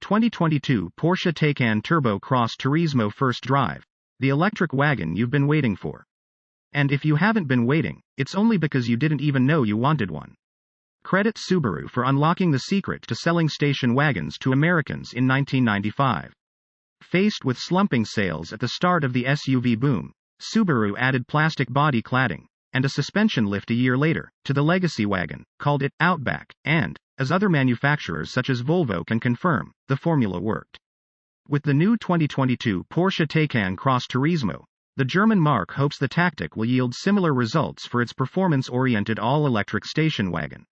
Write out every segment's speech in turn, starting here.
2022 Porsche Taycan Turbo Cross Turismo First Drive. The electric wagon you've been waiting for. And if you haven't been waiting, it's only because you didn't even know you wanted one. Credit Subaru for unlocking the secret to selling station wagons to Americans in 1995. Faced with slumping sales at the start of the SUV boom, Subaru added plastic body cladding and a suspension lift a year later to the legacy wagon, called it Outback, and, as other manufacturers such as Volvo can confirm, the formula worked. With the new 2022 Porsche Taycan Cross Turismo, the German marque hopes the tactic will yield similar results for its performance-oriented all-electric station wagon.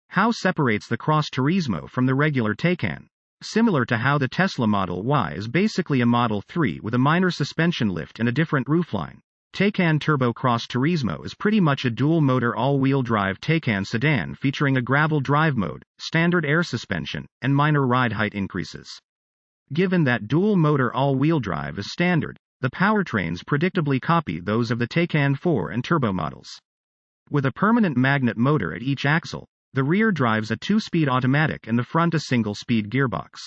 How separates the Cross Turismo from the regular Taycan? Similar to how the Tesla Model Y is basically a Model 3 with a minor suspension lift and a different roofline, Taycan Turbo Cross Turismo is pretty much a dual-motor all-wheel drive Taycan sedan featuring a gravel drive mode, standard air suspension, and minor ride height increases. Given that dual-motor all-wheel drive is standard, the powertrains predictably copy those of the Taycan 4 and Turbo models. With a permanent magnet motor at each axle, the rear drives a 2-speed automatic and the front a single-speed gearbox.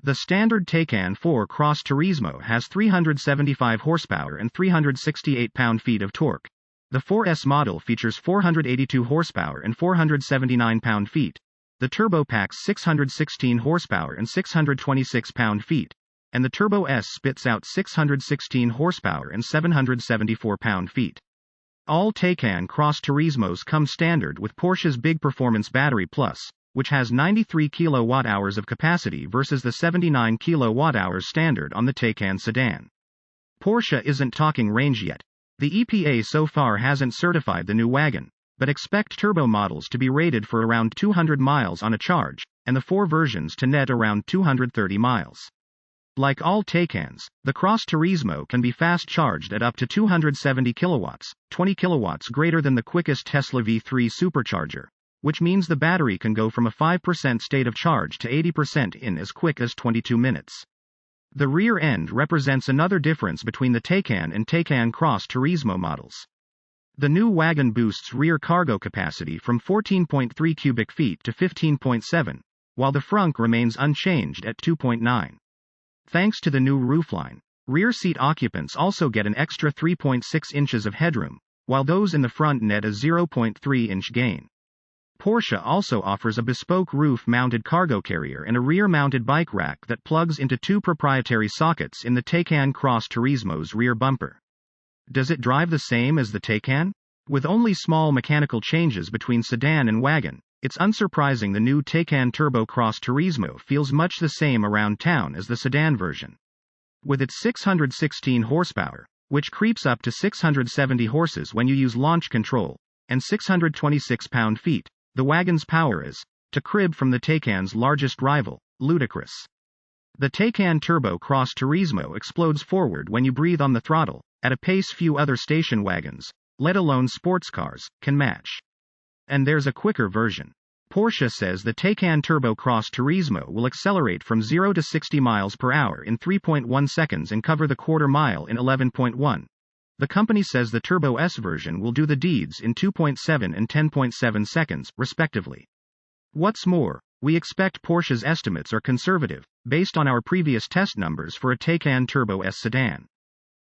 The standard Taycan 4 Cross Turismo has 375 horsepower and 368 pound-feet of torque. The 4S model features 482 horsepower and 479 pound-feet. The Turbo packs 616 horsepower and 626 pound-feet. And the Turbo S spits out 616 horsepower and 774 pound-feet. All Taycan Cross Turismos come standard with Porsche's Big Performance Battery Plus, which has 93 kWh of capacity versus the 79 kWh standard on the Taycan sedan. Porsche isn't talking range yet. The EPA so far hasn't certified the new wagon, but expect turbo models to be rated for around 200 miles on a charge, and the 4 versions to net around 230 miles. Like all Taycans, the Cross Turismo can be fast charged at up to 270 kilowatts, 20 kilowatts greater than the quickest Tesla V3 supercharger, which means the battery can go from a 5% state of charge to 80% in as quick as 22 minutes. The rear end represents another difference between the Taycan and Taycan Cross Turismo models. The new wagon boosts rear cargo capacity from 14.3 cubic feet to 15.7, while the frunk remains unchanged at 2.9. Thanks to the new roofline, rear seat occupants also get an extra 3.6 inches of headroom, while those in the front net a 0.3-inch gain. Porsche also offers a bespoke roof-mounted cargo carrier and a rear-mounted bike rack that plugs into 2 proprietary sockets in the Taycan Cross Turismo's rear bumper. Does it drive the same as the Taycan? With only small mechanical changes between sedan and wagon, it's unsurprising the new Taycan Turbo Cross Turismo feels much the same around town as the sedan version. With its 616 horsepower, which creeps up to 670 horses when you use launch control, and 626 pound-feet, the wagon's power is, to crib from the Taycan's largest rival, ludicrous. The Taycan Turbo Cross Turismo explodes forward when you breathe on the throttle, at a pace few other station wagons, let alone sports cars, can match. And there's a quicker version. Porsche says the Taycan Turbo Cross Turismo will accelerate from 0 to 60 miles per hour in 3.1 seconds and cover the quarter mile in 11.1. The company says the Turbo S version will do the deeds in 2.7 and 10.7 seconds, respectively. What's more, we expect Porsche's estimates are conservative, based on our previous test numbers for a Taycan Turbo S sedan.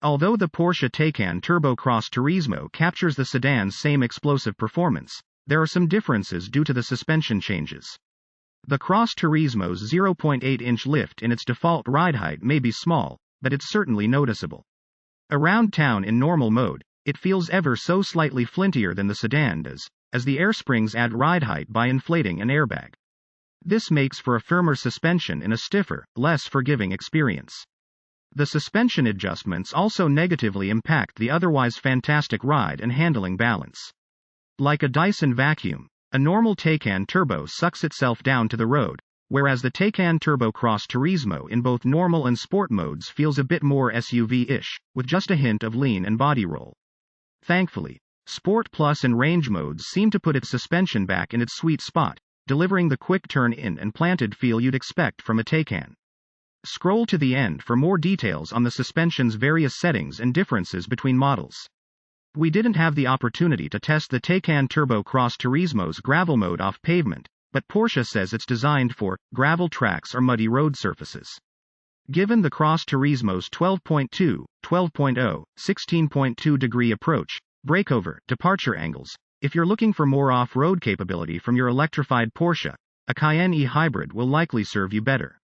Although the Porsche Taycan Turbo Cross Turismo captures the sedan's same explosive performance, there are some differences due to the suspension changes. The Cross Turismo's 0.8-inch lift in its default ride height may be small, but it's certainly noticeable. Around town in normal mode, it feels ever so slightly flintier than the sedan does, as the air springs add ride height by inflating an airbag. This makes for a firmer suspension in a stiffer, less forgiving experience. The suspension adjustments also negatively impact the otherwise fantastic ride and handling balance. Like a Dyson vacuum, a normal Taycan Turbo sucks itself down to the road, whereas the Taycan Turbo Cross Turismo in both normal and sport modes feels a bit more SUV-ish, with just a hint of lean and body roll. Thankfully, Sport Plus and Range modes seem to put its suspension back in its sweet spot, delivering the quick turn-in and planted feel you'd expect from a Taycan. Scroll to the end for more details on the suspension's various settings and differences between models. We didn't have the opportunity to test the Taycan Turbo Cross Turismo's gravel mode off pavement, but Porsche says it's designed for gravel tracks or muddy road surfaces. Given the Cross Turismo's 12.2, 12.0, 16.2 degree approach, breakover, departure angles, if you're looking for more off-road capability from your electrified Porsche, a Cayenne E-Hybrid will likely serve you better.